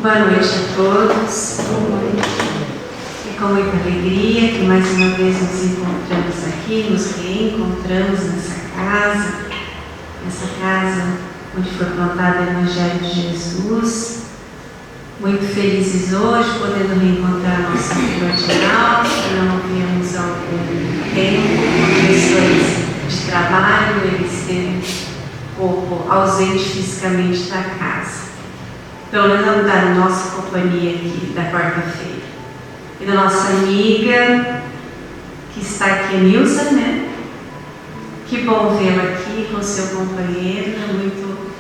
Boa noite a todos. É com muita alegria que mais uma vez nos encontramos aqui, nos reencontramos nessa casa onde foi contado o Evangelho de Jesus. Muito felizes hoje, podendo reencontrar nossa filha de aula, que não víamos há algum tempo, por questões de trabalho, ele esteve um pouco ausente fisicamente da casa. Pelo menos da nossa companhia aqui, da quarta-feira. E da nossa amiga, que está aqui, Nilza, né? Que bom vê-la aqui com seu companheiro, é muito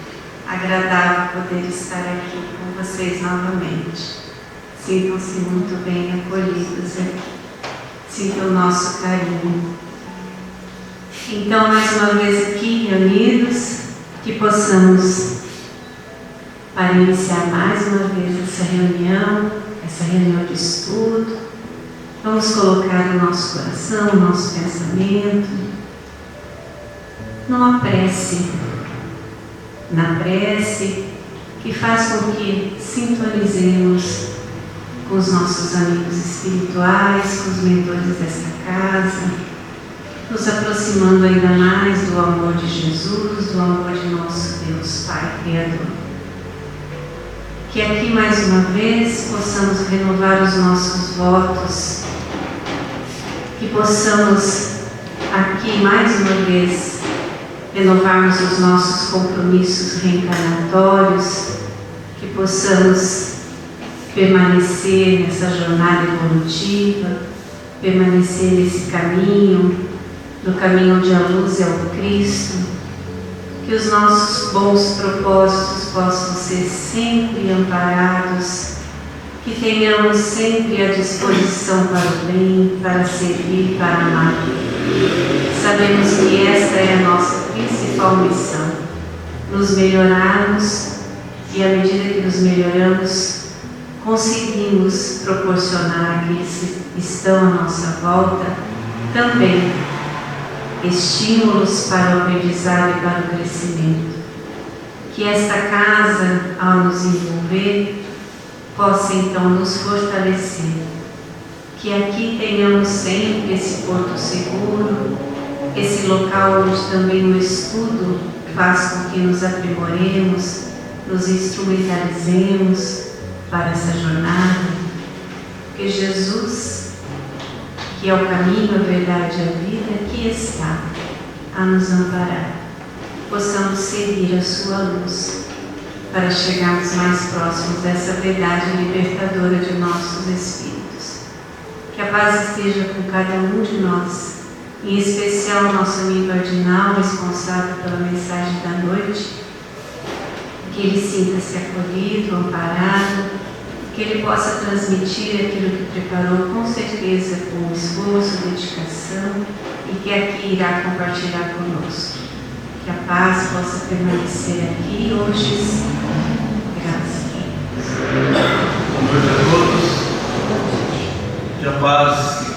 agradável poder estar aqui com vocês novamente. Sintam-se muito bem acolhidos aqui. Sintam o nosso carinho. Então, mais uma vez aqui reunidos, que possamos, para iniciar mais uma vez essa reunião de estudo, vamos colocar o nosso coração, o nosso pensamento numa prece, na prece que faz com que sintonizemos com os nossos amigos espirituais, com os mentores desta casa, nos aproximando ainda mais do amor de Jesus, do amor de nosso Deus Pai Criador. Que aqui mais uma vez possamos renovar os nossos votos, que possamos aqui mais uma vez renovarmos os nossos compromissos reencarnatórios, que possamos permanecer nessa jornada evolutiva, permanecer nesse caminho, no caminho onde a luz é o Cristo, que os nossos bons propósitos possam ser sempre amparados, que tenhamos sempre a disposição para o bem, para servir, para amar. Sabemos que esta é a nossa principal missão, nos melhorarmos, e à medida que nos melhoramos, conseguimos proporcionar àqueles que estão à nossa volta também estímulos para o aprendizado e para o crescimento. Que esta casa, ao nos envolver, possa então nos fortalecer. Que aqui tenhamos sempre esse porto seguro, esse local onde também o estudo faz com que nos aprimoremos, nos instrumentalizemos para essa jornada. Porque Jesus, que é o caminho, a verdade e a vida, aqui está a nos amparar. Possamos seguir a sua luz para chegarmos mais próximos dessa verdade libertadora de nossos espíritos. Que a paz esteja com cada um de nós, em especial o nosso amigo Ardinal, responsável pela mensagem da noite. Que ele sinta-se acolhido, amparado, que ele possa transmitir aquilo que preparou com certeza com esforço, dedicação, e que aqui irá compartilhar conosco. Que a paz possa permanecer aqui hoje e sempre. Graças a Deus. Boa noite a todos. Que a paz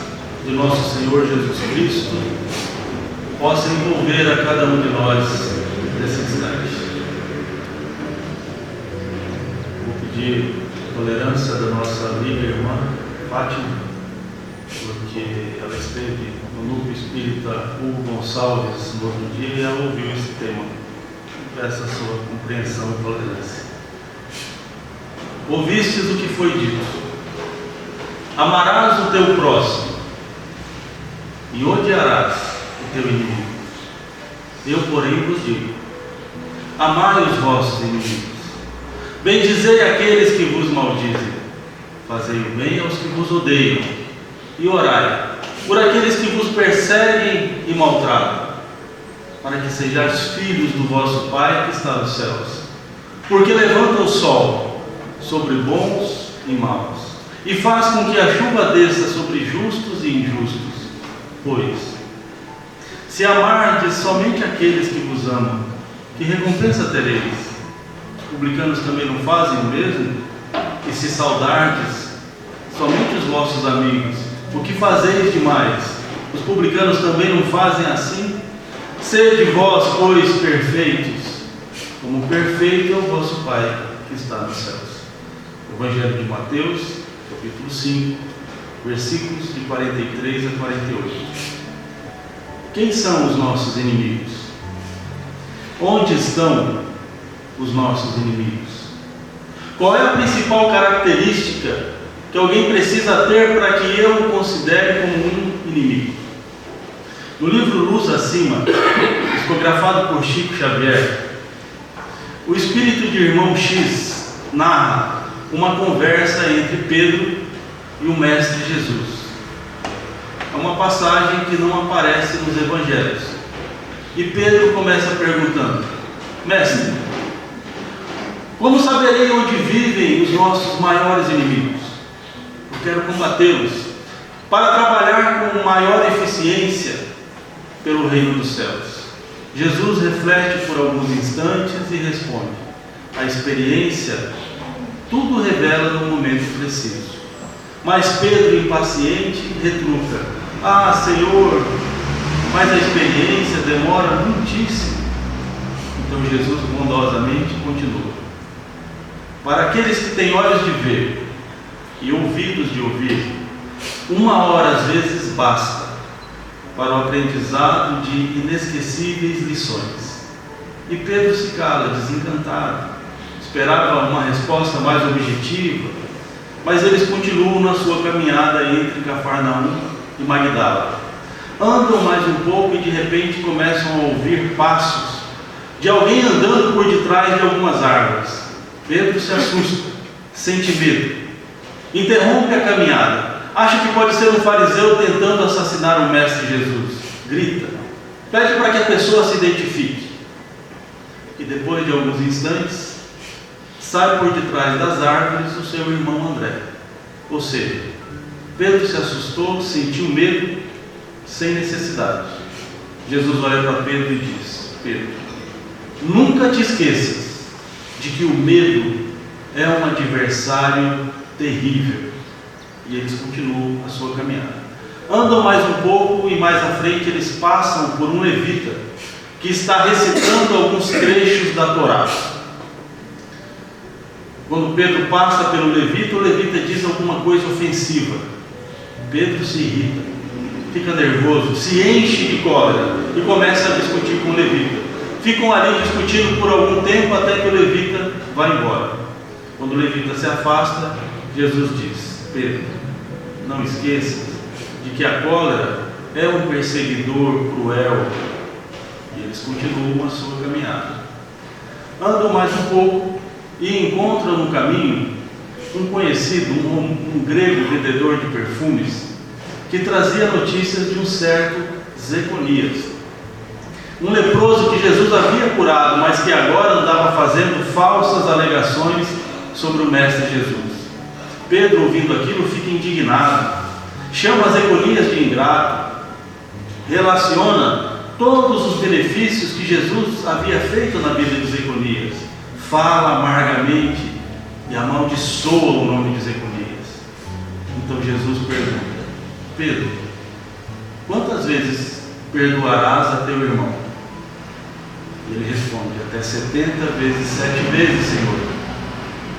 de nosso Senhor Jesus Cristo possa envolver a cada um de nós nesse instante. Vou pedir tolerância da nossa amiga e irmã Fátima, porque ela esteve no Núcleo Espírita Hugo Gonçalves no outro dia e ela ouviu esse tema. Peço a sua compreensão e tolerância. Ouvistes o que foi dito: amarás o teu próximo e odiarás o teu inimigo. Eu, porém, vos digo: amai os vossos inimigos, bendizei aqueles que vos maldizem, fazei o bem aos que vos odeiam, e orai por aqueles que vos perseguem e maltratam, para que sejais filhos do vosso Pai que está nos céus. Porque levanta o sol sobre bons e maus, e faz com que a chuva desça sobre justos e injustos. Pois, se amardes somente aqueles que vos amam, que recompensa tereis? Os publicanos também não fazem o mesmo? E se saudardes somente os vossos amigos, o que fazeis demais? Os publicanos também não fazem assim? Sede vós, pois, perfeitos, como perfeito é o vosso Pai que está nos céus. Evangelho de Mateus, capítulo 5, versículos de 43 a 48. Quem são os nossos inimigos? Onde estão os nossos inimigos? Qual é a principal característica que alguém precisa ter para que eu o considere como um inimigo? No livro Luz Acima, psicografado por Chico Xavier, o espírito de irmão X narra uma conversa entre Pedro e o Mestre Jesus. É uma passagem que não aparece nos evangelhos. E Pedro começa perguntando: Mestre, como saberei onde vivem os nossos maiores inimigos? Eu quero combatê-los para trabalhar com maior eficiência pelo reino dos céus. Jesus reflete por alguns instantes e responde: a experiência tudo revela no momento preciso. Mas Pedro, impaciente, retruca: ah, Senhor, mas a experiência demora muitíssimo. Então Jesus bondosamente continua: para aqueles que têm olhos de ver e ouvidos de ouvir, 1 hora às vezes basta para o aprendizado de inesquecíveis lições. E Pedro se cala, desencantado. Esperava uma resposta mais objetiva, mas eles continuam na sua caminhada entre Cafarnaum e Magdala. Andam mais um pouco e de repente começam a ouvir passos de alguém andando por detrás de algumas árvores. Pedro se assusta, sente medo, interrompe a caminhada, acha que pode ser um fariseu tentando assassinar o Mestre Jesus. Grita, pede para que a pessoa se identifique. E depois de alguns instantes, sai por detrás das árvores o seu irmão André. Ou seja, Pedro se assustou, sentiu medo, sem necessidade. Jesus olha para Pedro e diz: Pedro, nunca te esqueças de que o medo é um adversário terrível. E eles continuam a sua caminhada. Andam mais um pouco e mais à frente eles passam por um levita que está recitando alguns trechos da Torá. Quando Pedro passa pelo levita, o levita diz alguma coisa ofensiva. Pedro se irrita, fica nervoso, se enche de cólera e começa a discutir com o levita. Ficam ali discutindo por algum tempo até que o levita vai embora. Quando o levita se afasta, Jesus diz: Pedro, não esqueça de que a cólera é um perseguidor cruel. E eles continuam a sua caminhada. Andam mais um pouco e encontram no caminho um conhecido, um grego vendedor de perfumes, que trazia notícias de um certo Zeconias, um leproso que Jesus havia curado, mas que agora andava fazendo falsas alegações sobre o Mestre Jesus. Pedro, ouvindo aquilo, fica indignado, chama Zeconias de ingrato, relaciona todos os benefícios que Jesus havia feito na vida de Zeconias, fala amargamente e amaldiçoa o nome de Zeconias. Então Jesus pergunta: Pedro, quantas vezes perdoarás a teu irmão? E ele responde: até 70 vezes 7 vezes, Senhor.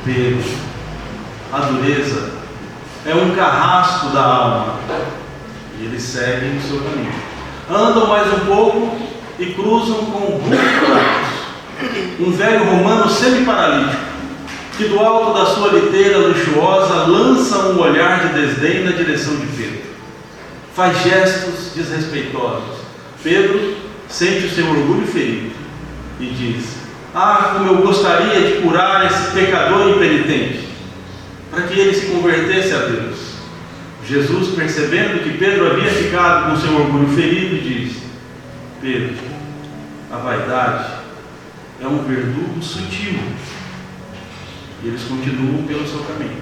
Pedro, a dureza é um carrasco da alma. E eles seguem o seu caminho. Andam mais um pouco e cruzam com um velho romano semi-paralítico, que do alto da sua liteira luxuosa lança um olhar de desdém na direção de Pedro. Faz gestos desrespeitosos. Pedro sente o seu orgulho ferido e diz: ah, como eu gostaria de curar esse pecador impenitente, para que ele se convertesse a Deus. Jesus, percebendo que Pedro havia ficado com seu orgulho ferido, diz: Pedro, a vaidade é um verdugo sutil. E eles continuam pelo seu caminho.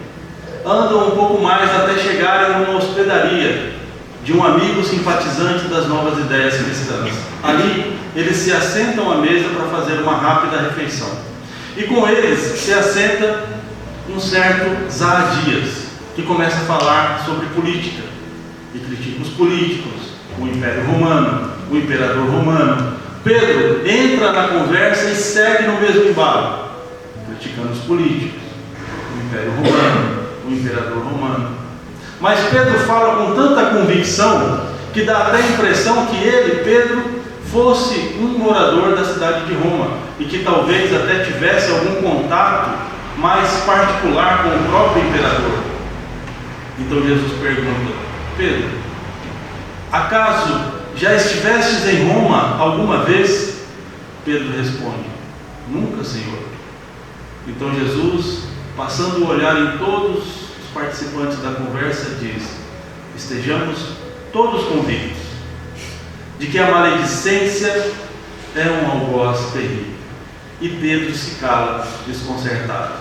Andam um pouco mais até chegarem a uma hospedaria de um amigo simpatizante das novas ideias cristãs. Ali, eles se assentam à mesa para fazer uma rápida refeição. E com eles se assenta um certo Zacarias, que começa a falar sobre política e critica os políticos, o Império Romano, o imperador romano. Pedro entra na conversa e segue no mesmo embalo, criticando os políticos, o Império Romano, o imperador romano. Mas Pedro fala com tanta convicção que dá até a impressão que ele, Pedro, fosse um morador da cidade de Roma e que talvez até tivesse algum contato mais particular com o próprio imperador. Então Jesus pergunta: Pedro, acaso já estivestes em Roma alguma vez? Pedro responde: nunca, Senhor. Então Jesus, passando o olhar em todos os participantes da conversa, diz: estejamos todos convictos de que a maledicência é um algoz terrível. E Pedro se cala, desconcertado.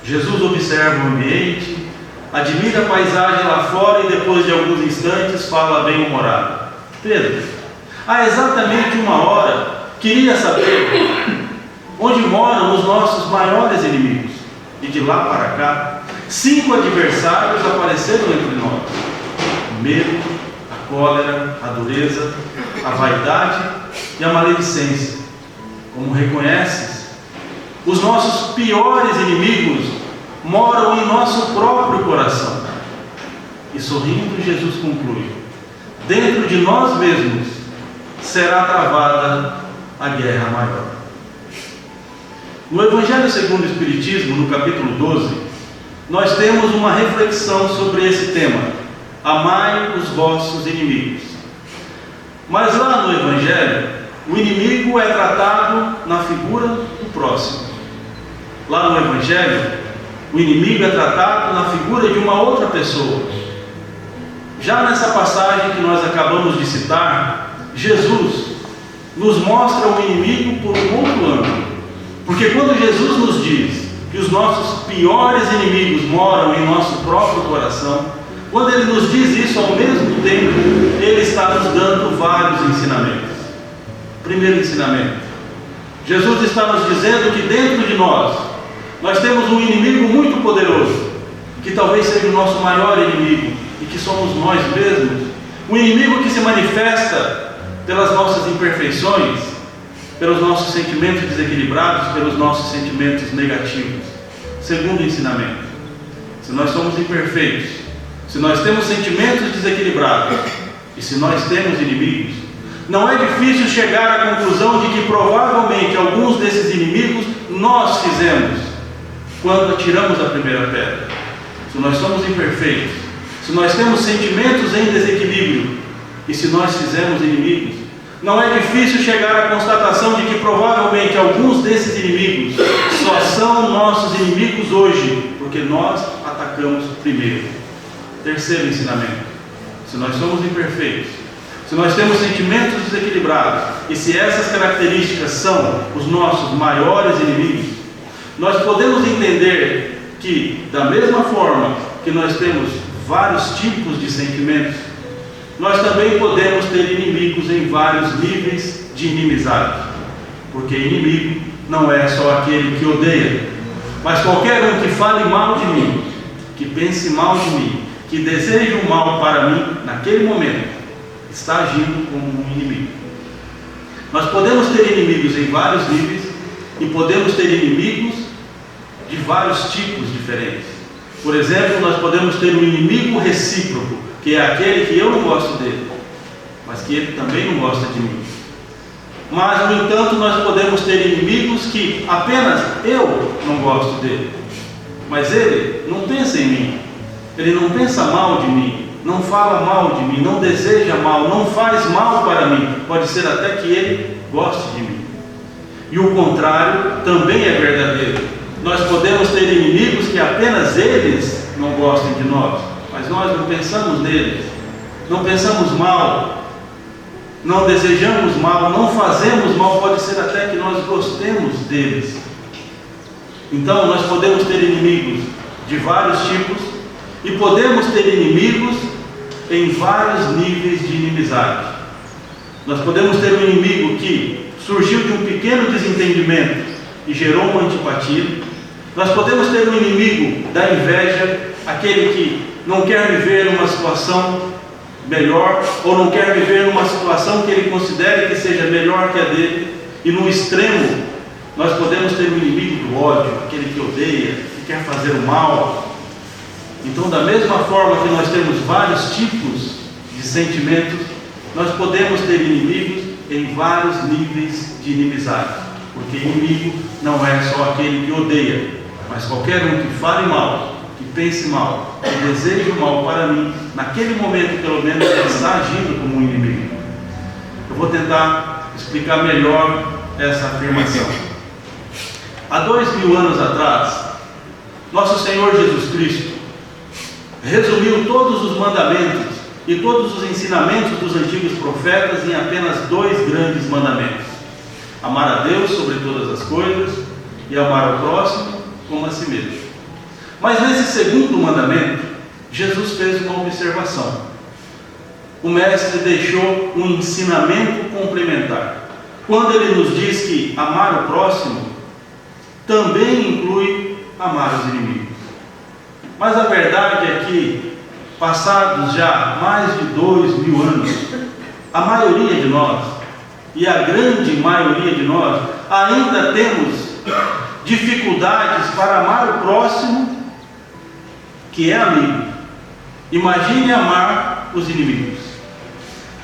Jesus observa o ambiente, admira a paisagem lá fora e depois de alguns instantes fala bem-humorado: Pedro, há exatamente 1 hora queria saber onde moram os nossos maiores inimigos. E de lá para cá, 5 adversários apareceram entre nós: o medo, a cólera, a dureza, a vaidade e a maledicência. Como reconheces, os nossos piores inimigos moram em nosso próprio coração. E sorrindo, Jesus conclui: dentro de nós mesmos será travada a guerra maior. No Evangelho segundo o Espiritismo, no capítulo 12, nós temos uma reflexão sobre esse tema: amai os vossos inimigos. Mas lá no Evangelho, o inimigo é tratado na figura do próximo. Lá no Evangelho, o inimigo é tratado na figura de uma outra pessoa. Já nessa passagem que nós acabamos de citar, Jesus nos mostra o inimigo por um outro ângulo. Porque quando Jesus nos diz que os nossos piores inimigos moram em nosso próprio coração, quando Ele nos diz isso, ao mesmo tempo, Ele está nos dando vários ensinamentos. Primeiro ensinamento: Jesus está nos dizendo que dentro de nós temos um inimigo muito poderoso, que talvez seja o nosso maior inimigo e que somos nós mesmos. O inimigo que se manifesta pelas nossas imperfeições, pelos nossos sentimentos desequilibrados, pelos nossos sentimentos negativos. Segundo ensinamento, se nós somos imperfeitos, se nós temos sentimentos desequilibrados e se nós temos inimigos, não é difícil chegar à conclusão de que provavelmente alguns desses inimigos nós fizemos quando atiramos a primeira pedra. Se nós somos imperfeitos, se nós temos sentimentos em desequilíbrio e se nós fizemos inimigos, não é difícil chegar à constatação de que provavelmente alguns desses inimigos só são nossos inimigos hoje, porque nós atacamos primeiro. Terceiro ensinamento: se nós somos imperfeitos, se nós temos sentimentos desequilibrados e se essas características são os nossos maiores inimigos, nós podemos entender que, da mesma forma que nós temos vários tipos de sentimentos, nós também podemos ter inimigos em vários níveis de inimizade, porque inimigo não é só aquele que odeia, mas qualquer um que fale mal de mim, que pense mal de mim, que deseje o mal para mim naquele momento, está agindo como um inimigo. Nós podemos ter inimigos em vários níveis e podemos ter inimigos de vários tipos diferentes. Por exemplo, nós podemos ter um inimigo recíproco, que é aquele que eu não gosto dele, mas que ele também não gosta de mim. Mas, no entanto, nós podemos ter inimigos que apenas eu não gosto dele, mas ele não pensa em mim, ele não pensa mal de mim, não fala mal de mim, não deseja mal, não faz mal para mim. Pode ser até que ele goste de mim. E o contrário também é verdadeiro. Nós podemos ter inimigos que apenas eles não gostem de nós, mas nós não pensamos neles, não pensamos mal, não desejamos mal, não fazemos mal. Pode ser até que nós gostemos deles. Então nós podemos ter inimigos de vários tipos e podemos ter inimigos em vários níveis de inimizade. Nós podemos ter um inimigo que surgiu de um pequeno desentendimento e gerou uma antipatia. Nós podemos ter um inimigo da inveja, aquele que não quer me ver numa situação melhor, ou não quer me ver numa situação que ele considere que seja melhor que a dele. E no extremo, nós podemos ter um inimigo do ódio, aquele que odeia, que quer fazer o mal. Então, da mesma forma que nós temos vários tipos de sentimentos, nós podemos ter inimigos em vários níveis de inimizade, porque inimigo não é só aquele que odeia, mas qualquer um que fale mal, que pense mal, que deseje o mal para mim, naquele momento pelo menos ele está agindo como um inimigo. Eu vou tentar explicar melhor essa afirmação. Há 2000 anos atrás, nosso Senhor Jesus Cristo resumiu todos os mandamentos e todos os ensinamentos dos antigos profetas em apenas 2 grandes mandamentos: amar a Deus sobre todas as coisas e amar ao próximo como a si mesmo. Mas nesse segundo mandamento, Jesus fez uma observação. O Mestre deixou um ensinamento complementar, quando ele nos diz que amar o próximo também inclui amar os inimigos. Mas a verdade é que, passados já mais de 2000 anos, a maioria de nós, e a grande maioria de nós, ainda temos dificuldades para amar o próximo, que é amigo. Imagine amar os inimigos.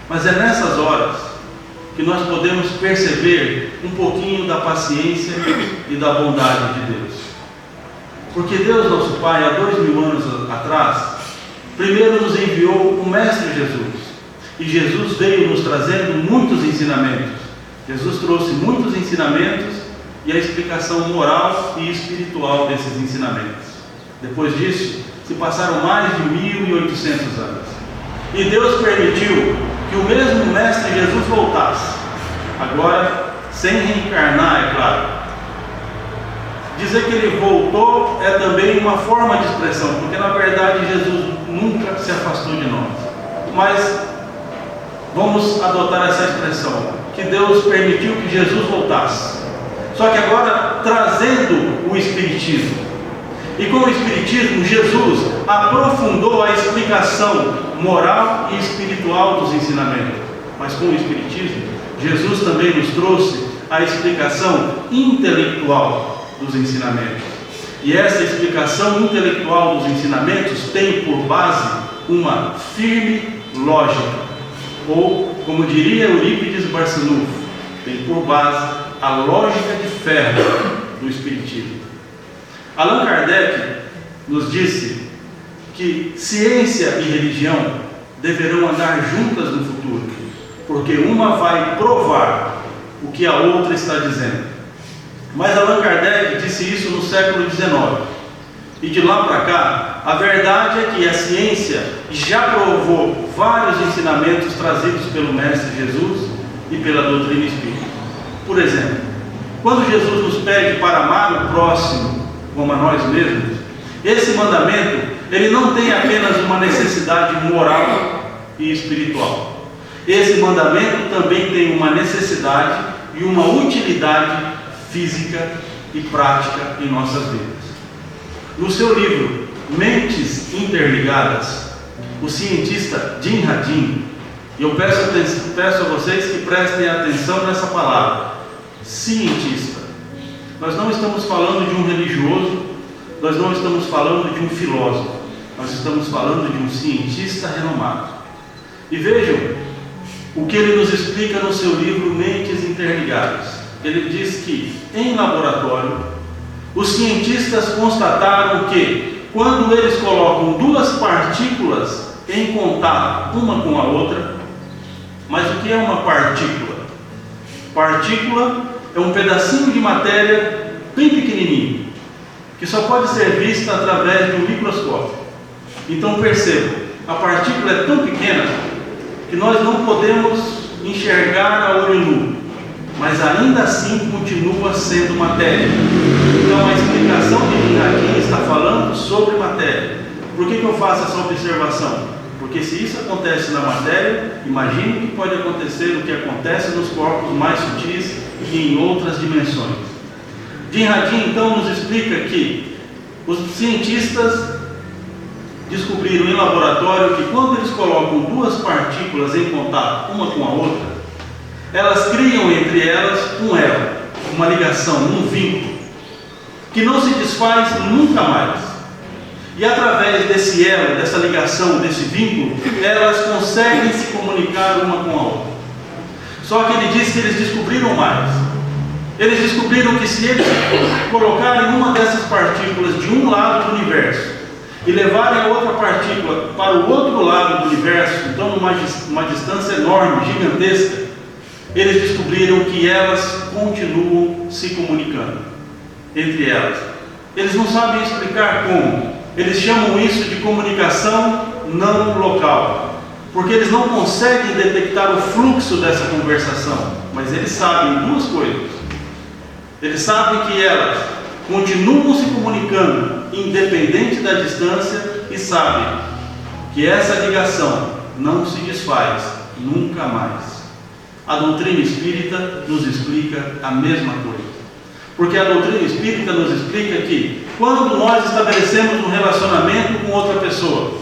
Mas é nessas horas que nós podemos perceber um pouquinho da paciência e da bondade de Deus. Porque Deus, nosso Pai, há 2000 anos atrás, primeiro nos enviou o Mestre Jesus. E Jesus veio nos trazendo muitos ensinamentos. Jesus trouxe muitos ensinamentos e a explicação moral e espiritual desses ensinamentos. Depois disso, se passaram mais de 1800 anos. E Deus permitiu que o mesmo Mestre Jesus voltasse. Agora, sem reencarnar, é claro. Dizer que ele voltou é também uma forma de expressão, porque na verdade Jesus nunca se afastou de nós. Mas vamos adotar essa expressão, que Deus permitiu que Jesus voltasse. Só que agora trazendo o Espiritismo. E com o Espiritismo, Jesus aprofundou a explicação moral e espiritual dos ensinamentos. Mas com o Espiritismo, Jesus também nos trouxe a explicação intelectual dos ensinamentos. E essa explicação intelectual dos ensinamentos tem por base uma firme lógica, ou, como diria Eurípides Barçanufo, tem por base a lógica de ferro do Espiritismo. Allan Kardec nos disse que ciência e religião deverão andar juntas no futuro, porque uma vai provar o que a outra está dizendo. Mas Allan Kardec disse isso no século XIX. E de lá para cá, a verdade é que a ciência já provou vários ensinamentos trazidos pelo Mestre Jesus e pela doutrina espírita. Por exemplo, quando Jesus nos pede para amar o próximo como a nós mesmos, esse mandamento, ele não tem apenas uma necessidade moral e espiritual. Esse mandamento também tem uma necessidade e uma utilidade física e prática em nossas vidas. No seu livro Mentes Interligadas, o cientista Jim Hadin, e eu peço a vocês que prestem atenção nessa palavra, cientista. Nós não estamos falando de um religioso, nós não estamos falando de um filósofo, nós estamos falando de um cientista renomado. E vejam o que ele nos explica no seu livro Mentes Interligadas. Ele diz que, em laboratório, os cientistas constataram que, quando eles colocam duas partículas em contato uma com a outra, mas o que é uma partícula? Partícula é um pedacinho de matéria bem pequenininho, que só pode ser vista através de um microscópio. Então percebam, a partícula é tão pequena que nós não podemos enxergar a olho nu, mas ainda assim continua sendo matéria. Então a explicação de Hadin está falando sobre matéria. Por que eu faço essa observação? Porque se isso acontece na matéria, imagine o que pode acontecer, o que acontece nos corpos mais sutis e em outras dimensões. Jim Hadin então nos explica que os cientistas descobriram em laboratório que quando eles colocam duas partículas em contato uma com a outra, elas criam entre elas um elo, uma ligação, um vínculo, que não se desfaz nunca mais. E através desse elo, dessa ligação, desse vínculo, elas conseguem se comunicar uma com a outra. Só que ele diz que eles descobriram mais. Eles descobriram que se eles colocarem uma dessas partículas de um lado do universo e levarem a outra partícula para o outro lado do universo, então numa distância enorme, gigantesca, eles descobriram que elas continuam se comunicando entre elas. Eles não sabem explicar como. Eles chamam isso de comunicação não local, porque eles não conseguem detectar o fluxo dessa conversação, mas eles sabem duas coisas. Eles sabem que elas continuam se comunicando independente da distância e sabem que essa ligação não se desfaz nunca mais. A doutrina espírita nos explica a mesma coisa. Porque a doutrina espírita nos explica que quando nós estabelecemos um relacionamento com outra pessoa,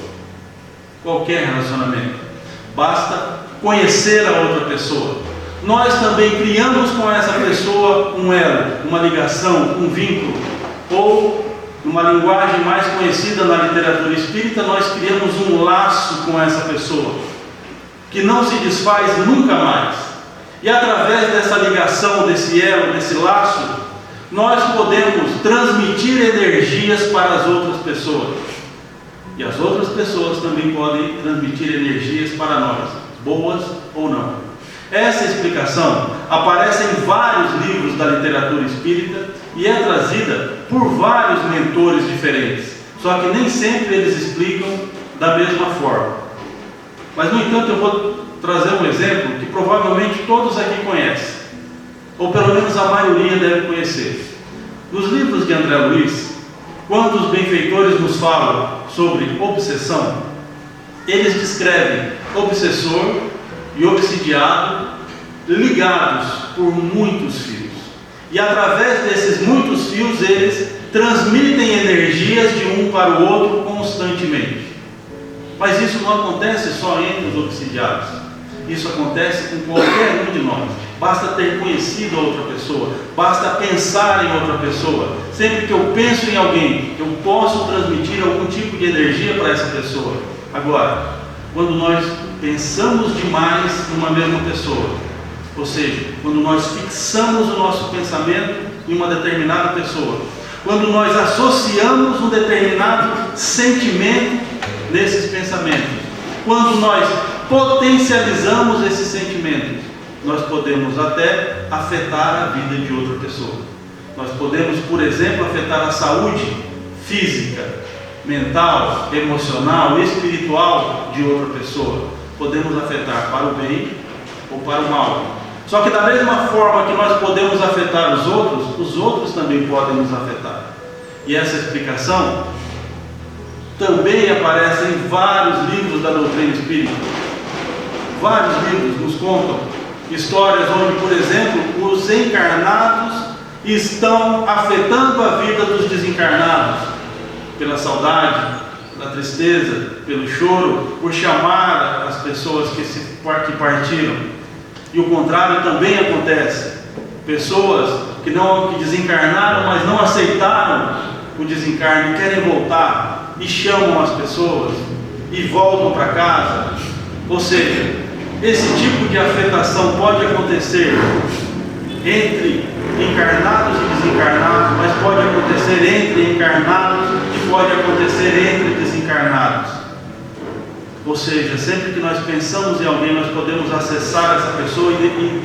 qualquer relacionamento, basta conhecer a outra pessoa. Nós também criamos com essa pessoa um elo, uma ligação, um vínculo, ou, numa linguagem mais conhecida na literatura espírita, nós criamos um laço com essa pessoa, que não se desfaz nunca mais. E através dessa ligação, desse elo, desse laço, nós podemos transmitir energias para as outras pessoas. E as outras pessoas também podem transmitir energias para nós, boas ou não. Essa explicação aparece em vários livros da literatura espírita e é trazida por vários mentores diferentes. Só que nem sempre eles explicam da mesma forma. Mas, no entanto, eu vou trazer um exemplo que provavelmente todos aqui conhecem, ou pelo menos a maioria deve conhecer. Nos livros de André Luiz, quando os benfeitores nos falam sobre obsessão, eles descrevem obsessor e obsidiado ligados por muitos fios. E através desses muitos fios eles transmitem energias de um para o outro constantemente. Mas isso não acontece só entre os obsidiados. Isso acontece com qualquer um de nós. Basta ter conhecido a outra pessoa, basta pensar em outra pessoa. Sempre que eu penso em alguém, eu posso transmitir algum tipo de energia para essa pessoa. Agora, quando nós pensamos demais numa mesma pessoa, ou seja, quando nós fixamos o nosso pensamento em uma determinada pessoa, quando nós associamos um determinado sentimento nesses pensamentos, quando nós potencializamos esses sentimentos, nós podemos até afetar a vida de outra pessoa. Nós podemos, por exemplo, afetar a saúde física, mental, emocional, espiritual de outra pessoa. Podemos afetar para o bem ou para o mal. Só que da mesma forma que nós podemos afetar os outros também podem nos afetar. E essa explicação também aparece em vários livros da doutrina espírita. Vários livros nos contam histórias onde, por exemplo, os encarnados estão afetando a vida dos desencarnados, pela saudade, pela tristeza, pelo choro, por chamar as pessoas que partiram. E o contrário também acontece. Pessoas que desencarnaram, mas não aceitaram o desencarne, querem voltar e chamam as pessoas e voltam para casa. Ou seja, esse tipo de afetação pode acontecer entre encarnados e desencarnados, mas pode acontecer entre encarnados e pode acontecer entre desencarnados. Ou seja, sempre que nós pensamos em alguém, nós podemos acessar essa pessoa e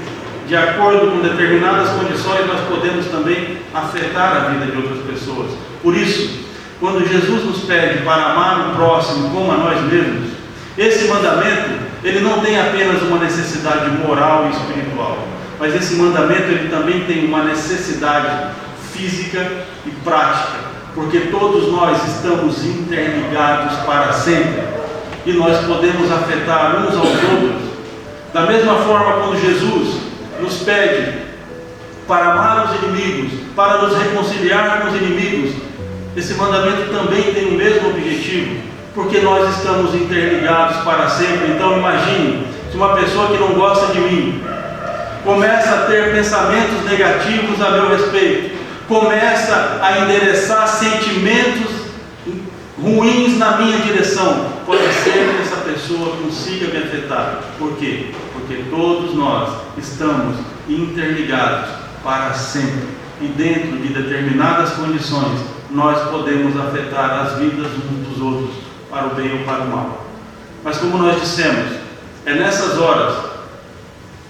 de acordo com determinadas condições, nós podemos também afetar a vida de outras pessoas. Por isso, quando Jesus nos pede para amar o próximo como a nós mesmos, esse mandamento, ele não tem apenas uma necessidade moral e espiritual, mas esse mandamento ele também tem uma necessidade física e prática, porque todos nós estamos interligados para sempre e nós podemos afetar uns aos outros. Da mesma forma, quando Jesus nos pede para amar os inimigos, para nos reconciliar com os inimigos, esse mandamento também tem o mesmo objetivo, porque nós estamos interligados para sempre. Então imagine, se uma pessoa que não gosta de mim começa a ter pensamentos negativos a meu respeito, começa a endereçar sentimentos ruins na minha direção, pode ser que essa pessoa consiga me afetar. Por quê? Porque todos nós estamos interligados para sempre, e dentro de determinadas condições nós podemos afetar as vidas uns dos outros, para o bem ou para o mal. Mas como nós dissemos, é nessas horas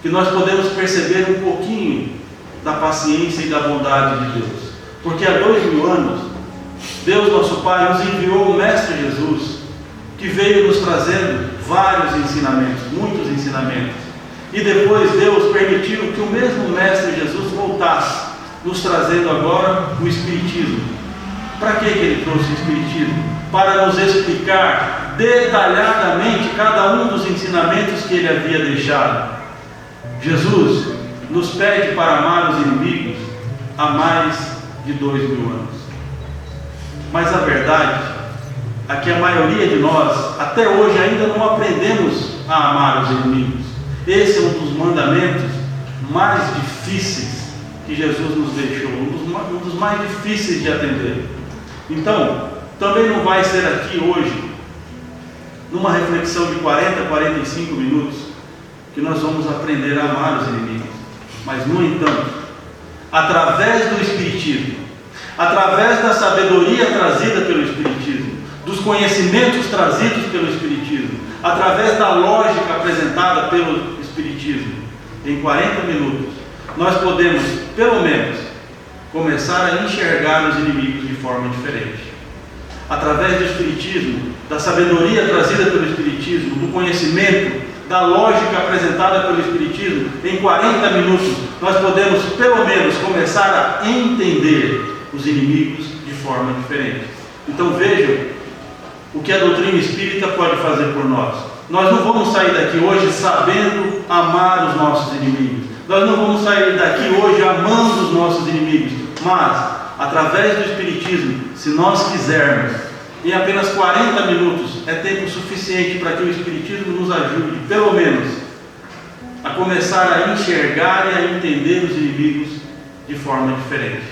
que nós podemos perceber um pouquinho da paciência e da bondade de Deus, porque há 2000 anos Deus nosso Pai nos enviou o Mestre Jesus, que veio nos trazendo vários ensinamentos, muitos ensinamentos, e depois Deus permitiu que o mesmo Mestre Jesus voltasse, nos trazendo agora o Espiritismo. Para que Ele trouxe o Espiritismo? Para nos explicar detalhadamente cada um dos ensinamentos que Ele havia deixado. Jesus nos pede para amar os inimigos há mais de 2000 anos. Mas a verdade é que a maioria de nós, até hoje, ainda não aprendemos a amar os inimigos. Esse é um dos mandamentos mais difíceis que Jesus nos deixou, um dos mais difíceis de atender. Então, também não vai ser aqui hoje, numa reflexão de 40, 45 minutos, que nós vamos aprender a amar os inimigos. Mas, no entanto, através do Espiritismo, através da sabedoria trazida pelo Espiritismo, dos conhecimentos trazidos pelo Espiritismo, através da lógica apresentada pelo Espiritismo, em 40 minutos, nós podemos, pelo menos, começar a enxergar os inimigos de forma diferente. Através do Espiritismo, da sabedoria trazida pelo Espiritismo, do conhecimento, da lógica apresentada pelo Espiritismo, em 40 minutos, nós podemos, pelo menos, começar a entender os inimigos de forma diferente. Então vejam o que a doutrina espírita pode fazer por nós. Nós não vamos sair daqui hoje sabendo amar os nossos inimigos. Nós não vamos sair daqui hoje amando os nossos inimigos. Mas, através do Espiritismo, se nós quisermos, em apenas 40 minutos, é tempo suficiente para que o Espiritismo nos ajude, pelo menos, a começar a enxergar e a entender os inimigos de forma diferente.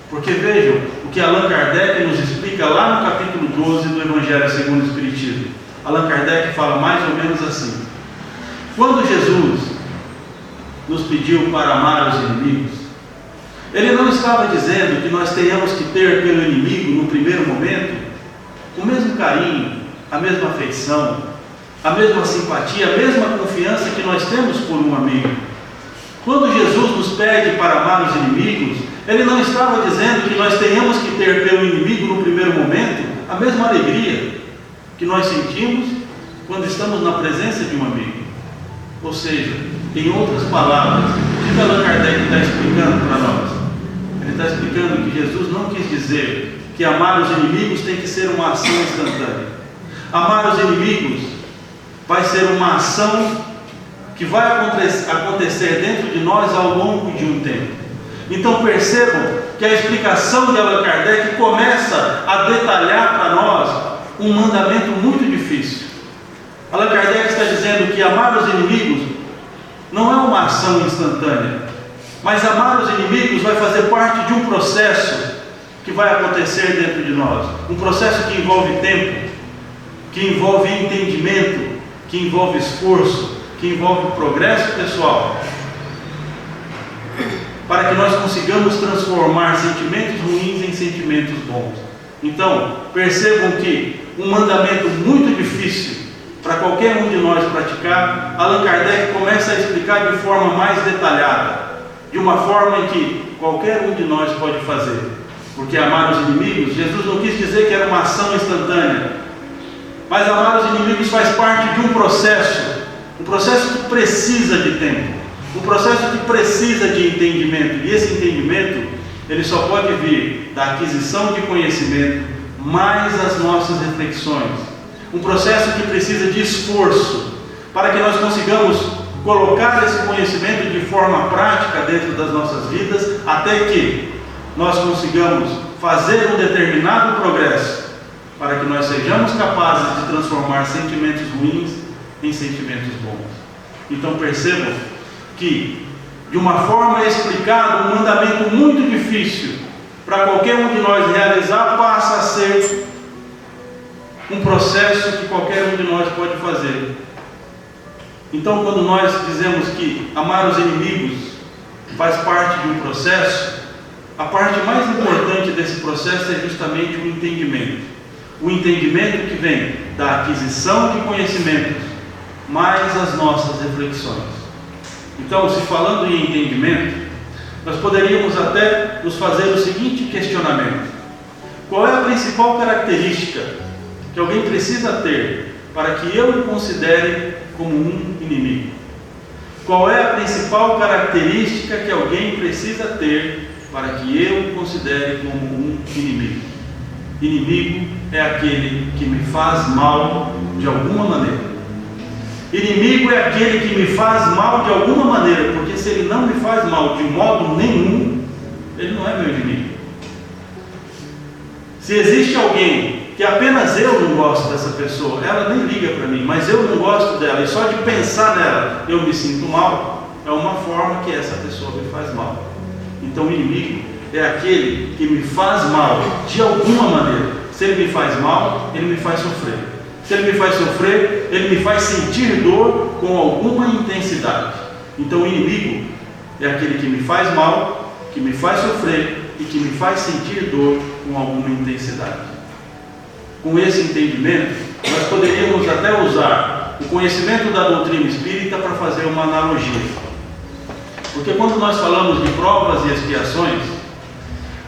Porque vejam o que Allan Kardec nos explica lá no capítulo 12 do Evangelho segundo o Espiritismo. Allan Kardec fala mais ou menos assim: quando Jesus nos pediu para amar os inimigos, Ele não estava dizendo que nós tenhamos que ter pelo inimigo, no primeiro momento, o mesmo carinho, a mesma afeição, a mesma simpatia, a mesma confiança que nós temos por um amigo. Quando Jesus nos pede para amar os inimigos, Ele não estava dizendo que nós tenhamos que ter pelo inimigo, no primeiro momento, a mesma alegria que nós sentimos quando estamos na presença de um amigo. Ou seja, em outras palavras, o que Allan Kardec está explicando para nós? Ele está explicando que Jesus não quis dizer que amar os inimigos tem que ser uma ação instantânea. Amar os inimigos vai ser uma ação que vai acontecer dentro de nós ao longo de um tempo. Então percebam que a explicação de Allan Kardec começa a detalhar para nós um mandamento muito difícil. Allan Kardec está dizendo que amar os inimigos não é uma ação instantânea, mas amar os inimigos vai fazer parte de um processo que vai acontecer dentro de nós. Um processo que envolve tempo, que envolve entendimento, que envolve esforço, que envolve progresso pessoal, para que nós consigamos transformar sentimentos ruins em sentimentos bons. Então, percebam que um mandamento muito difícil para qualquer um de nós praticar, Allan Kardec começa a explicar de forma mais detalhada, de uma forma em que qualquer um de nós pode fazer. Porque amar os inimigos, Jesus não quis dizer que era uma ação instantânea, mas amar os inimigos faz parte de um processo que precisa de tempo, um processo que precisa de entendimento, e esse entendimento ele só pode vir da aquisição de conhecimento mais as nossas reflexões, um processo que precisa de esforço para que nós consigamos colocar esse conhecimento de forma prática dentro das nossas vidas, até que nós consigamos fazer um determinado progresso para que nós sejamos capazes de transformar sentimentos ruins em sentimentos bons. Então percebam que, de uma forma explicada, um mandamento muito difícil para qualquer um de nós realizar passa a ser um processo que qualquer um de nós pode fazer. Então, quando nós dizemos que amar os inimigos faz parte de um processo, a parte mais importante desse processo é justamente o entendimento. O entendimento que vem da aquisição de conhecimentos, mais as nossas reflexões. Então, se falando em entendimento, nós poderíamos até nos fazer o seguinte questionamento: qual é a principal característica que alguém precisa ter para que eu o considere como um inimigo? Qual é a principal característica que alguém precisa ter para que eu o considere como um inimigo? Inimigo é aquele que me faz mal de alguma maneira. Inimigo é aquele que me faz mal de alguma maneira, porque se ele não me faz mal de modo nenhum, ele não é meu inimigo. Se existe alguém que apenas eu não gosto dessa pessoa, ela nem liga para mim, mas eu não gosto dela, e só de pensar nela eu me sinto mal, é uma forma que essa pessoa me faz mal. Então o inimigo é aquele que me faz mal de alguma maneira. Se ele me faz mal, ele me faz sofrer. Se ele me faz sofrer, ele me faz sentir dor com alguma intensidade. Então o inimigo é aquele que me faz mal, que me faz sofrer e que me faz sentir dor com alguma intensidade. Com esse entendimento, nós poderíamos até usar o conhecimento da doutrina espírita para fazer uma analogia. Porque quando nós falamos de provas e expiações,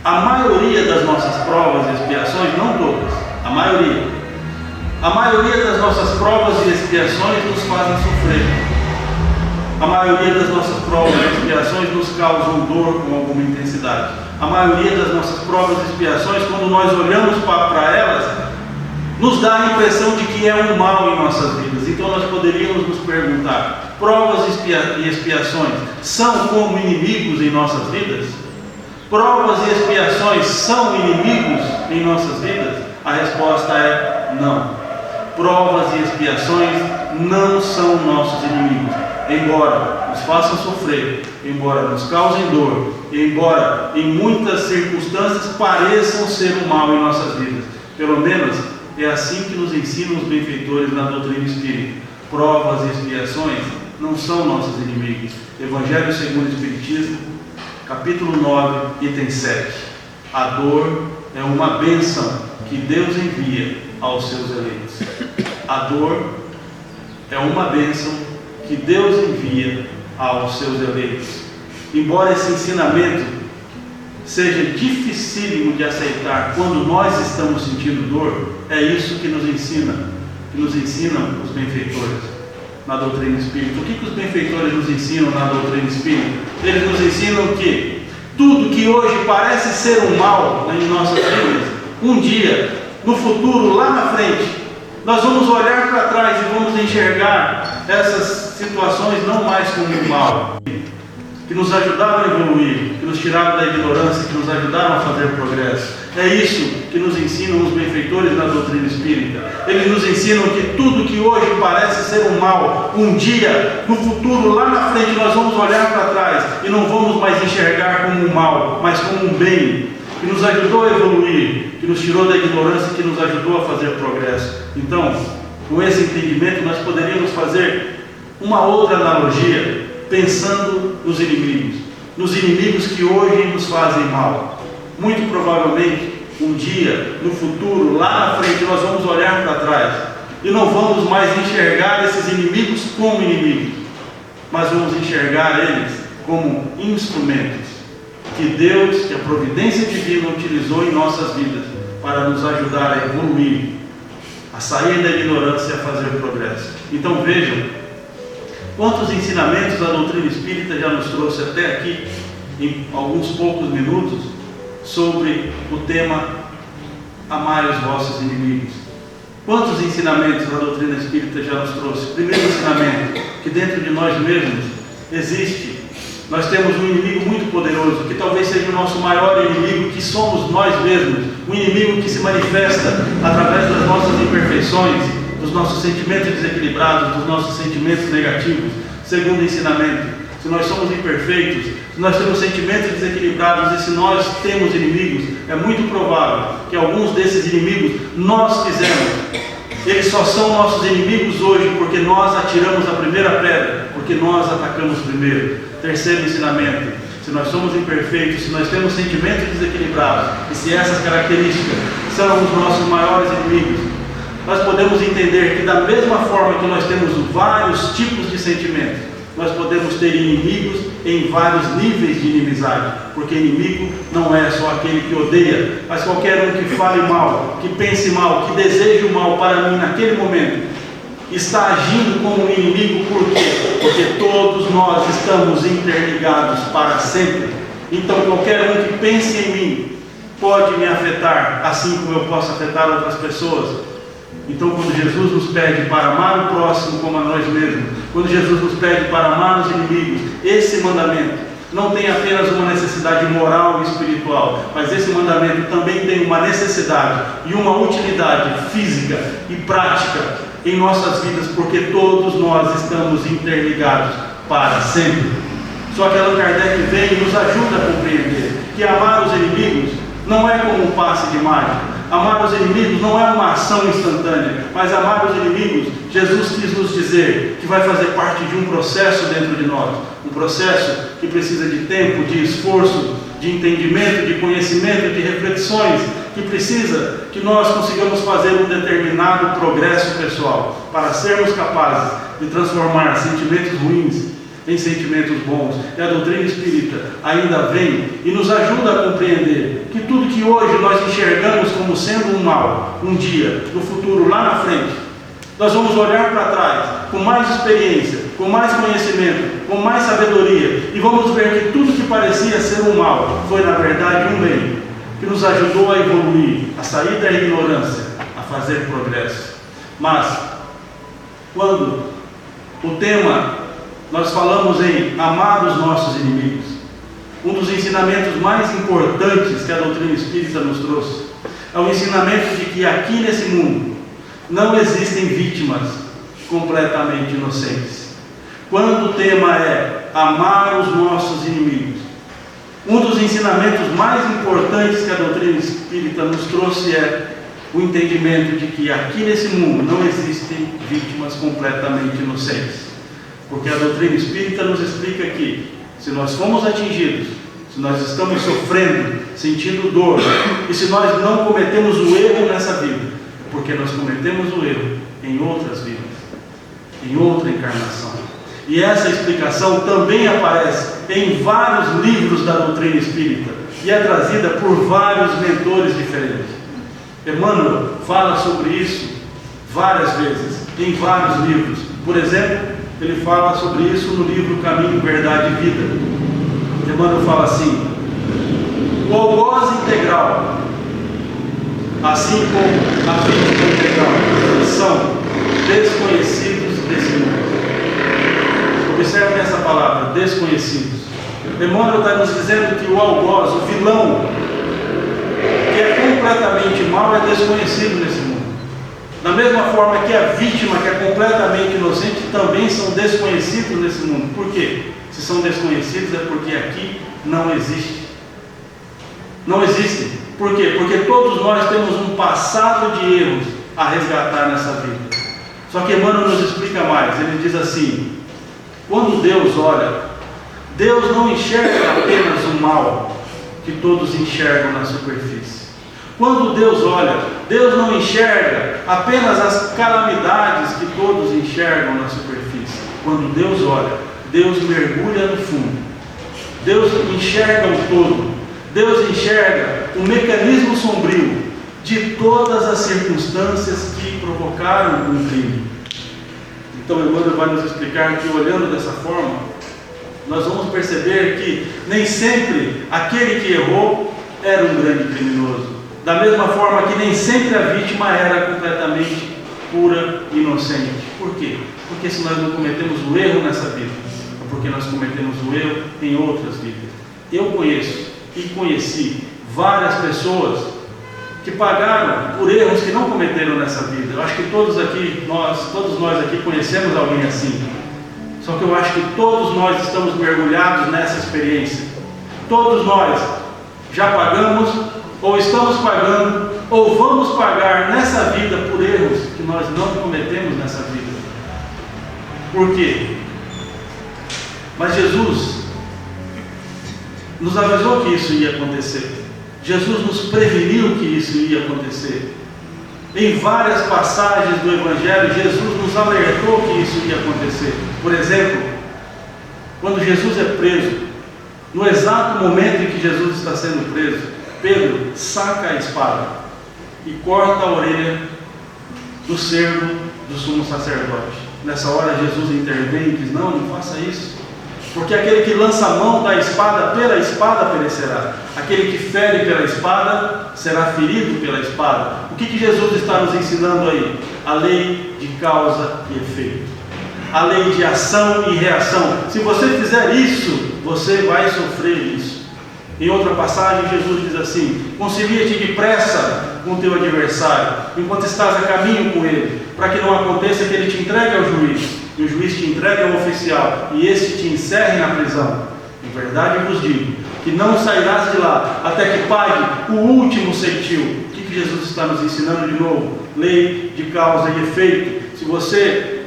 a maioria das nossas provas e expiações, não todas, a maioria das nossas provas e expiações nos fazem sofrer. A maioria das nossas provas e expiações nos causam dor com alguma intensidade. A maioria das nossas provas e expiações, quando nós olhamos para elas, nos dá a impressão de que é um mal em nossas vidas. Então nós poderíamos nos perguntar: provas e expiações são como inimigos em nossas vidas? Provas e expiações são inimigos em nossas vidas? A resposta é não. Provas e expiações não são nossos inimigos, embora nos façam sofrer, embora nos causem dor, embora em muitas circunstâncias pareçam ser um mal em nossas vidas. Pelo menos é assim que nos ensinam os benfeitores na doutrina espírita. Provas e expiações não são nossos inimigos. Evangelho segundo o Espiritismo, capítulo 9, item 7. A dor é uma bênção que Deus envia aos seus eleitos. A dor é uma bênção que Deus envia aos seus eleitos. Embora esse ensinamento seja dificílimo de aceitar quando nós estamos sentindo dor, é isso que nos ensinam os benfeitores na doutrina espírita. O que os benfeitores nos ensinam na doutrina espírita? Eles nos ensinam que tudo que hoje parece ser um mal em nossas vidas, um dia, no futuro, lá na frente, nós vamos olhar para trás e vamos enxergar essas situações não mais como um mal, que nos ajudaram a evoluir, que nos tiraram da ignorância, que nos ajudaram a fazer progresso. É isso que nos ensinam os benfeitores na doutrina espírita. Eles nos ensinam que tudo que hoje parece ser um mal, um dia, no futuro, lá na frente, nós vamos olhar para trás e não vamos mais enxergar como um mal, mas como um bem, que nos ajudou a evoluir, que nos tirou da ignorância e que nos ajudou a fazer progresso. Então, com esse entendimento, nós poderíamos fazer uma outra analogia, pensando nos inimigos que hoje nos fazem mal. Muito provavelmente, um dia, no futuro, lá na frente, nós vamos olhar para trás e não vamos mais enxergar esses inimigos como inimigos, mas vamos enxergar eles como instrumentos que Deus, que a providência divina utilizou em nossas vidas para nos ajudar a evoluir, a sair da ignorância e a fazer progresso. Então vejam quantos ensinamentos a doutrina espírita já nos trouxe até aqui, em alguns poucos minutos, sobre o tema amai os vossos inimigos. Quantos ensinamentos a doutrina espírita já nos trouxe? Primeiro ensinamento, que dentro de nós mesmos nós temos um inimigo muito poderoso, que talvez seja o nosso maior inimigo, que somos nós mesmos, um inimigo que se manifesta através das nossas imperfeições, dos nossos sentimentos desequilibrados, dos nossos sentimentos negativos. Segundo ensinamento, se nós somos imperfeitos, se nós temos sentimentos desequilibrados e se nós temos inimigos, é muito provável que alguns desses inimigos nós fizemos. Eles só são nossos inimigos hoje porque nós atiramos a primeira pedra, porque nós atacamos primeiro. Terceiro ensinamento, se nós somos imperfeitos, se nós temos sentimentos desequilibrados e se essas características são os nossos maiores inimigos, nós podemos entender que da mesma forma que nós temos vários tipos de sentimentos, nós podemos ter inimigos em vários níveis de inimizade, porque inimigo não é só aquele que odeia, mas qualquer um que fale mal, que pense mal, que deseje o mal para mim naquele momento, está agindo como um inimigo. Por quê? Porque todos nós estamos interligados para sempre. Então qualquer um que pense em mim pode me afetar, assim como eu posso afetar outras pessoas. Então quando Jesus nos pede para amar o próximo como a nós mesmos, quando Jesus nos pede para amar os inimigos, esse mandamento não tem apenas uma necessidade moral e espiritual, mas esse mandamento também tem uma necessidade e uma utilidade física e prática em nossas vidas, porque todos nós estamos interligados para sempre. Só que Allan Kardec vem e nos ajuda a compreender que amar os inimigos não é como um passe de mágica. Amar os inimigos não é uma ação instantânea, mas amar os inimigos, Jesus quis nos dizer que vai fazer parte de um processo dentro de nós, um processo que precisa de tempo, de esforço, de entendimento, de conhecimento, de reflexões, que precisa que nós consigamos fazer um determinado progresso pessoal, para sermos capazes de transformar sentimentos ruins em sentimentos bons. E a doutrina espírita ainda vem e nos ajuda a compreender que tudo que hoje nós enxergamos como sendo um mal, um dia, no futuro, lá na frente, nós vamos olhar para trás com mais experiência, com mais conhecimento, com mais sabedoria, e vamos ver que tudo que parecia ser um mal foi na verdade um bem, que nos ajudou a evoluir, a sair da ignorância, a fazer progresso. Mas quando o tema nós falamos em amar os nossos inimigos, um dos ensinamentos mais importantes que a doutrina espírita nos trouxe é o ensinamento de que aqui nesse mundo não existem vítimas completamente inocentes. Quando o tema é amar os nossos inimigos, um dos ensinamentos mais importantes que a doutrina espírita nos trouxe é o entendimento de que aqui nesse mundo não existem vítimas completamente inocentes. Porque a doutrina espírita nos explica que, se nós fomos atingidos, se nós estamos sofrendo, sentindo dor, e se nós não cometemos o erro nessa vida, é porque nós cometemos o erro em outras vidas, em outra encarnação. E essa explicação também aparece em vários livros da doutrina espírita, e é trazida por vários mentores diferentes. Emmanuel fala sobre isso várias vezes, em vários livros. Por exemplo, ele fala sobre isso no livro Caminho, Verdade e Vida. Emmanuel fala assim: o algoz integral, assim como a vítima integral, são desconhecidos desse mundo. Observe essa palavra, desconhecidos. Emmanuel está nos dizendo que o algoz, o vilão, que é completamente mau, é desconhecido nesse mundo. Da mesma forma que a vítima, que é completamente inocente, também são desconhecidos nesse mundo. Por quê? Se são desconhecidos é porque aqui não existe. Não existem. Por quê? Porque todos nós temos um passado de erros a resgatar nessa vida. Só que Emmanuel nos explica mais. Ele diz assim: quando Deus olha, Deus não enxerga apenas o mal que todos enxergam na superfície. Quando Deus olha, Deus não enxerga apenas as calamidades que todos enxergam na superfície. Quando Deus olha, Deus mergulha no fundo. Deus enxerga o todo. Deus enxerga o mecanismo sombrio de todas as circunstâncias que provocaram um crime. Então Emmanuel vai nos explicar que, olhando dessa forma, nós vamos perceber que nem sempre aquele que errou era um grande criminoso. Da mesma forma que nem sempre a vítima era completamente pura e inocente. Por quê? Porque se nós não cometemos o erro nessa vida, é porque nós cometemos o erro em outras vidas. Eu conheço e conheci várias pessoas que pagaram por erros que não cometeram nessa vida. Eu acho que todos nós aqui conhecemos alguém assim. Só que eu acho que todos nós estamos mergulhados nessa experiência. Todos nós já pagamos, ou estamos pagando, ou vamos pagar nessa vida por erros que nós não cometemos nessa vida. Por quê? Mas Jesus nos avisou que isso ia acontecer. Jesus nos preveniu que isso ia acontecer. Em várias passagens do Evangelho, Jesus nos alertou que isso ia acontecer. Por exemplo, quando Jesus é preso, no exato momento em que Jesus está sendo preso, Pedro saca a espada e corta a orelha do servo do sumo sacerdote. Nessa hora Jesus intervém e diz: não faça isso, porque aquele que lança a mão da espada, pela espada perecerá. Aquele que fere pela espada, será ferido pela espada. O que Jesus está nos ensinando aí? A lei de causa e efeito. A lei de ação e reação. Se você fizer isso, você vai sofrer isso. Em outra passagem, Jesus diz assim: concilia-te depressa com o teu adversário, enquanto estás a caminho com ele, para que não aconteça que ele te entregue ao juiz, e o juiz te entregue ao oficial, e este te encerre na prisão. Em verdade vos digo, que não sairás de lá, até que pague o último centil. O que Jesus está nos ensinando de novo? Lei de causa e efeito. Se você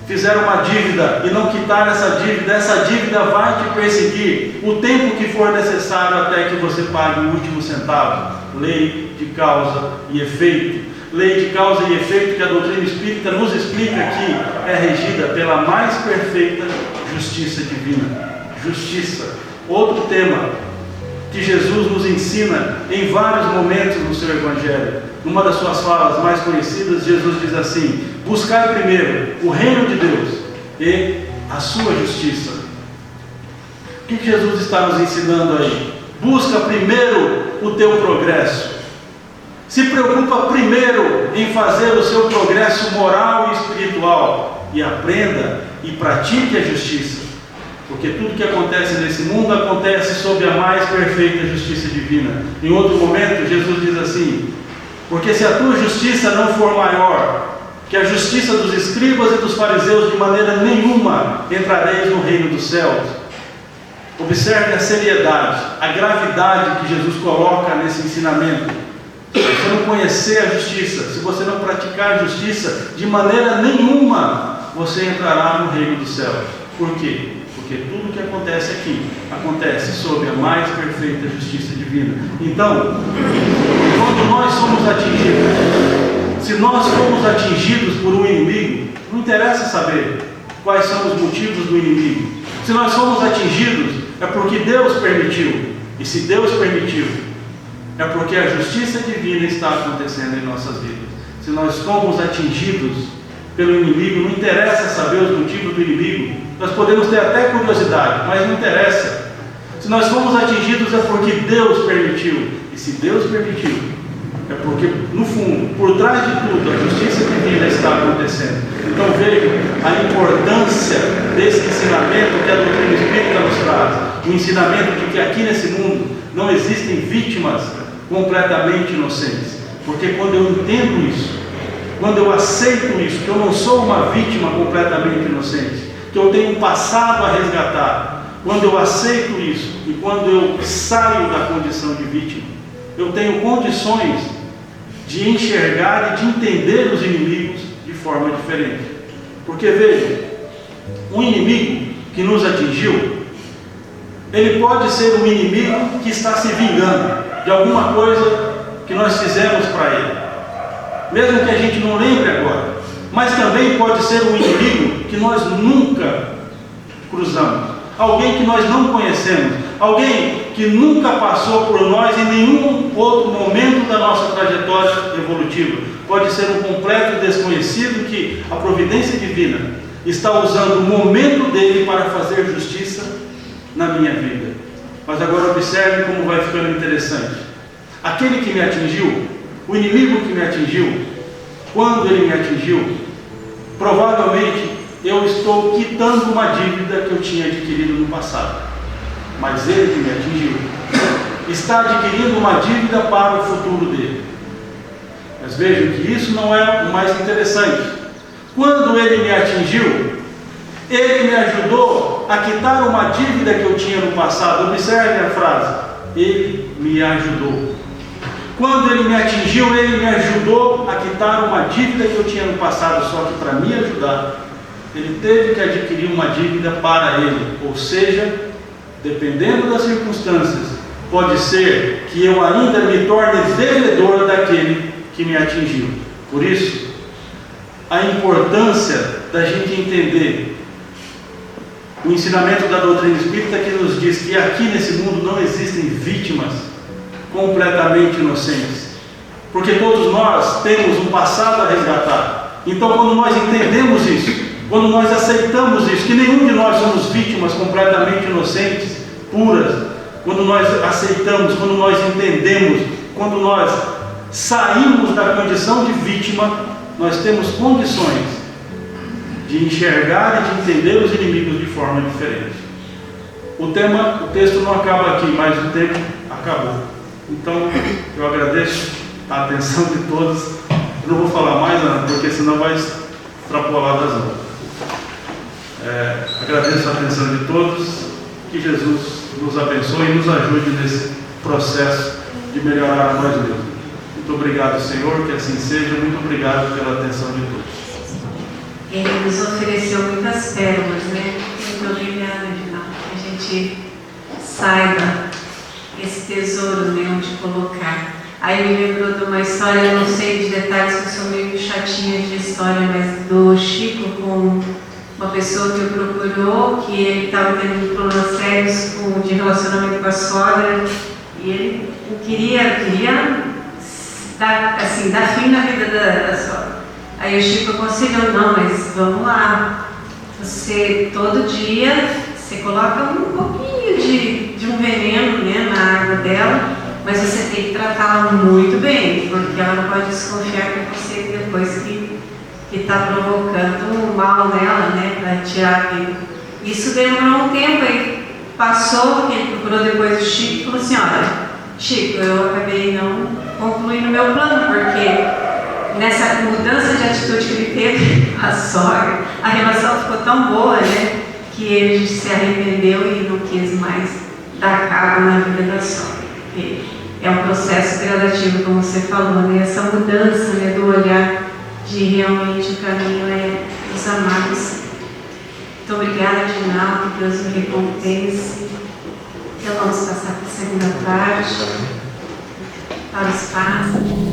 fizer uma dívida e não quitar essa dívida vai te perseguir o tempo que for necessário até que você pague o último centavo. Lei de causa e efeito. Lei de causa e efeito que a doutrina espírita nos explica que é regida pela mais perfeita justiça divina. Justiça. Outro tema que Jesus nos ensina em vários momentos no seu Evangelho. Numa das suas falas mais conhecidas, Jesus diz assim: buscai primeiro o reino de Deus e a sua justiça. O que Jesus está nos ensinando aí? Busca primeiro o teu progresso. Se preocupa primeiro em fazer o seu progresso moral e espiritual. E aprenda e pratique a justiça. Porque tudo que acontece nesse mundo acontece sob a mais perfeita justiça divina. Em outro momento, Jesus diz assim: porque se a tua justiça não for maior que a justiça dos escribas e dos fariseus, de maneira nenhuma entrareis no reino dos céus. Observe a seriedade, a gravidade que Jesus coloca nesse ensinamento. Se você não conhecer a justiça, se você não praticar a justiça, de maneira nenhuma você entrará no reino dos céus. Por quê? Porque tudo que acontece aqui acontece sob a mais perfeita justiça divina. Então, quando nós somos atingidos, se nós fomos atingidos por um inimigo, não interessa saber quais são os motivos do inimigo. Se nós fomos atingidos, é porque Deus permitiu. E se Deus permitiu, é porque a justiça divina está acontecendo em nossas vidas. Se nós fomos atingidos pelo inimigo, não interessa saber os motivos do inimigo. Nós podemos ter até curiosidade, mas não interessa. Se nós fomos atingidos, é porque Deus permitiu. E se Deus permitiu, é porque, no fundo, por trás de tudo, a justiça divina está acontecendo. Então vejam a importância desse ensinamento que a doutrina espírita nos traz. O ensinamento de que aqui nesse mundo não existem vítimas completamente inocentes. Porque quando eu entendo isso, quando eu aceito isso, que eu não sou uma vítima completamente inocente, que eu tenho um passado a resgatar, quando eu aceito isso e quando eu saio da condição de vítima, eu tenho condições de enxergar e de entender os inimigos de forma diferente. Porque vejam, um inimigo que nos atingiu, ele pode ser um inimigo que está se vingando de alguma coisa que nós fizemos para ele, mesmo que a gente não lembre agora. Mas também pode ser um inimigo que nós nunca cruzamos, alguém que nós não conhecemos, alguém que nunca passou por nós em nenhum outro momento da nossa trajetória evolutiva. Pode ser um completo desconhecido que a providência divina está usando o momento dele para fazer justiça na minha vida. Mas agora observe como vai ficando interessante. Aquele que me atingiu, o inimigo que me atingiu, quando ele me atingiu, provavelmente eu estou quitando uma dívida que eu tinha adquirido no passado. Mas ele que me atingiu está adquirindo uma dívida para o futuro dele. Mas vejam que isso não é o mais interessante. Quando ele me atingiu, ele me ajudou a quitar uma dívida que eu tinha no passado. Observe a frase: ele me ajudou. Quando ele me atingiu, ele me ajudou a quitar uma dívida que eu tinha no passado. Só que para me ajudar, ele teve que adquirir uma dívida para ele. Ou seja, dependendo das circunstâncias, pode ser que eu ainda me torne devedor daquele que me atingiu. Por isso, a importância da gente entender o ensinamento da doutrina espírita, que nos diz que aqui nesse mundo não existem vítimas completamente inocentes, porque todos nós temos um passado a resgatar. Então, quando nós entendemos isso, quando nós aceitamos isso, que nenhum de nós somos vítimas completamente inocentes, puras, quando nós aceitamos, quando nós entendemos, quando nós saímos da condição de vítima, nós temos condições de enxergar e de entender os inimigos de forma diferente. O texto não acaba aqui, mas o tempo acabou. Então, eu agradeço a atenção de todos. Eu não vou falar mais, Ana, porque senão vai extrapolar das horas. Agradeço a atenção de todos. Que Jesus nos abençoe e nos ajude nesse processo de melhorar a nós mesmos. Muito obrigado, Senhor, que assim seja. Muito obrigado pela atenção de todos. Ele nos ofereceu muitas pérolas, né? Muito obrigada, Edinaldo. Que a gente saiba esse tesouro, né, onde colocar. Aí me lembrou de uma história, eu não sei de detalhes, que eu sou meio chatinha de história, mas do Chico com uma pessoa que o procurou, que ele estava tendo problemas sérios de relacionamento com a sogra, e ele queria dar fim na vida da sogra. Aí o Chico aconselhou: não, mas vamos lá, você todo dia você coloca um pouquinho de um veneno, né, na água dela, mas você tem que tratá-la muito bem, porque ela não pode desconfiar que você, depois que está provocando um mal nela, né, para tirar a vida. Isso demorou um tempo, aí passou, ele procurou depois o Chico e falou assim, olha, Chico, eu acabei não concluindo o meu plano, porque nessa mudança de atitude que ele teve com a sogra, a relação ficou tão boa, né, que ele se arrependeu e não quis mais dar cabo na vida da sogra. E é um processo gradativo, como você falou, né, essa mudança, né, do olhar de realmente o caminho é dos amados. Muito obrigada, Dinaldo, que Deus me recompense. Então vamos passar para a segunda parte, para o espaço.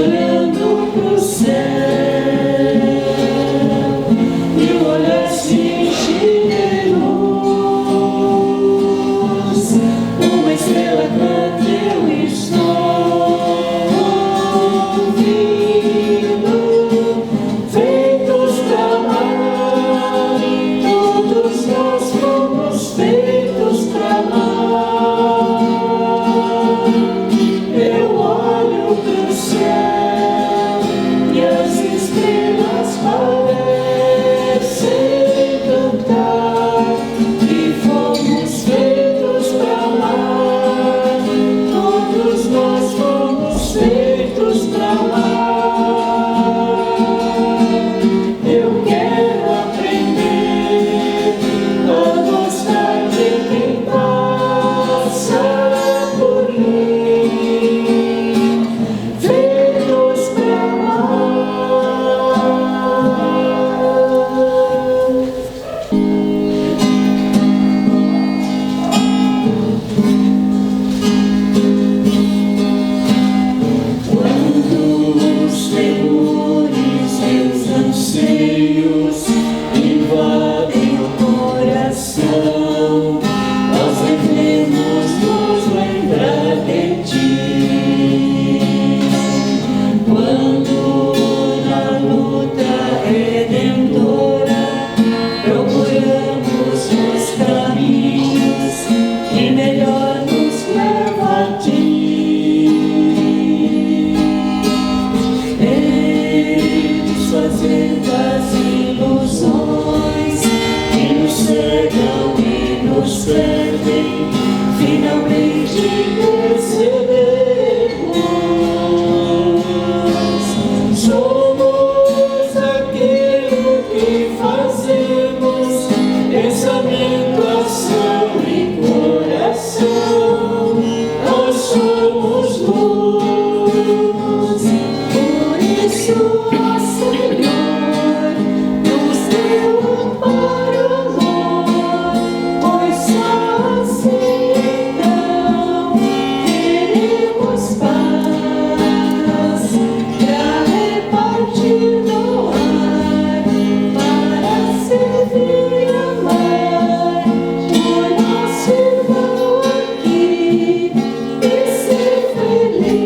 olhando pro céu, e o olhar se enche de luz. Uma estrela canta, eu estou ouvindo. Feitos pra amar, todos nós fomos feitos pra amar. Eu olho pro céu e as estrelas parecem cantar, que fomos feitos pra amar. Todos nós fomos feitos pra amar. Eu quero aprender a gostar de quem passa por mim, feitos pra Quando os temores e os anseios invadem o coração, nós devemos nos lembrar de ti. Quando na luta redentora procuramos os caminhos que melhor nos levam a ti. Desfazendo as ilusões que nos cegam e nos perdem, finalmente percebemos. Somos aquilo que fazemos, pensamento, ação e coração. Nós somos luz, por isso, ó Senhor, nos deu amparo, amor, pois só assim então teremos paz pra repartir no ar, para servir e amar o nosso irmão aqui e ser feliz.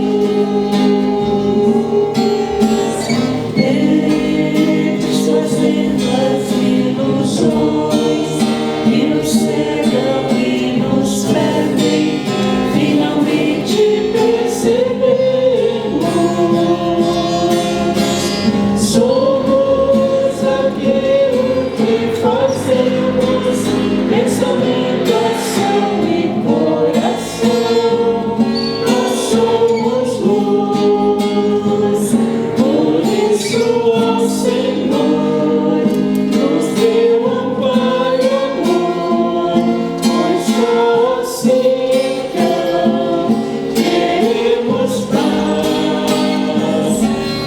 Desfazendo as ilusões que nos cegam e nos perdem, finalmente percebemos. Somos aquilo que fazemos, pensamento, ação e coração. Nós somos luz, por isso, ó Senhor, nos deu amparo e amor, pois só assim então teremos paz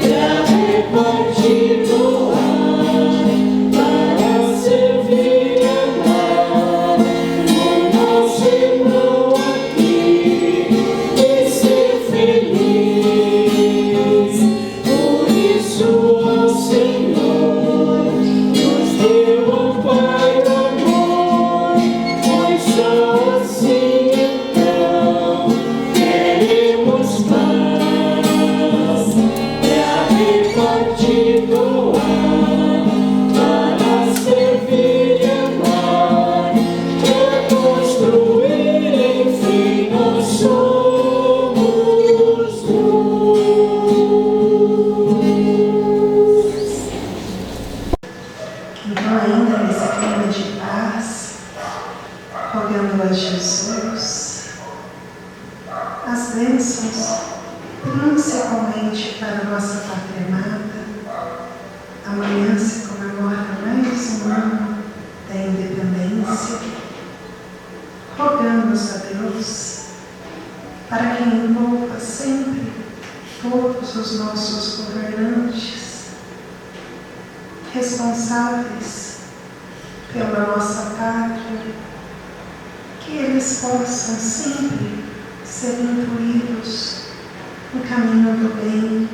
pra repartir no ar, para servir e amar o nosso irmão aqui e ser feliz. Por isso, ó Senhor, nos deu amparo e amor, pois só assim então teremos paz pra repartir no ar, para servir e amar, pra construir, enfim, nós somos luz. Então, ainda nesse clima de paz, rogando a Jesus as bênçãos principalmente para a nossa pátria amada. Amanhã se comemora mais um ano da independência. Rogamos a Deus para que envolva sempre todos os nossos governantes responsáveis pela nossa pátria, que eles possam sempre ser incluídos no caminho do bem,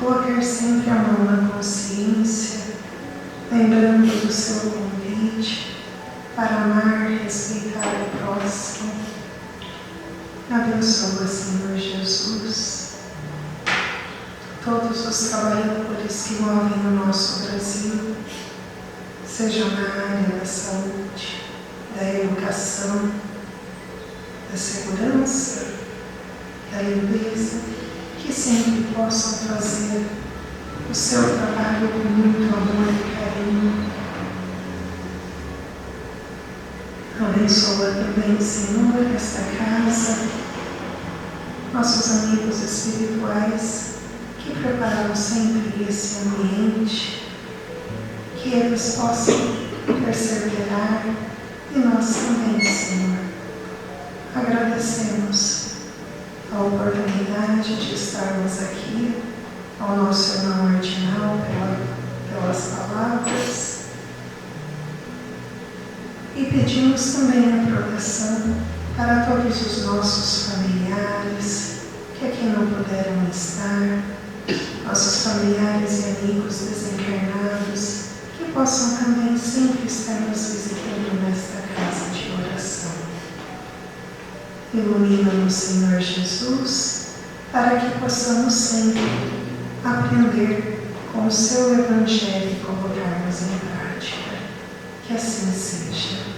colocar sempre a mão na consciência, lembrando do seu convite para amar e respeitar o próximo. Abençoa, Senhor Jesus, todos os trabalhadores que movem no nosso Brasil, seja na área da saúde, da educação, da segurança, da limpeza, que sempre possam fazer o seu trabalho com muito amor e carinho. Abençoa também, Senhor, esta casa, nossos amigos espirituais que preparam sempre esse ambiente, que eles possam perseverar e nós também, Senhor. Agradecemos a oportunidade de estarmos aqui, ao nosso irmão Martinal pelas palavras, e pedimos também a proteção para todos os nossos familiares que aqui não puderam estar, nossos familiares e amigos desencarnados, que possam também sempre estar nos visitando nesta casa de oração. Ilumina-nos, Senhor Jesus, para que possamos sempre aprender com o seu Evangelho e colocarmos em prática. Que assim seja.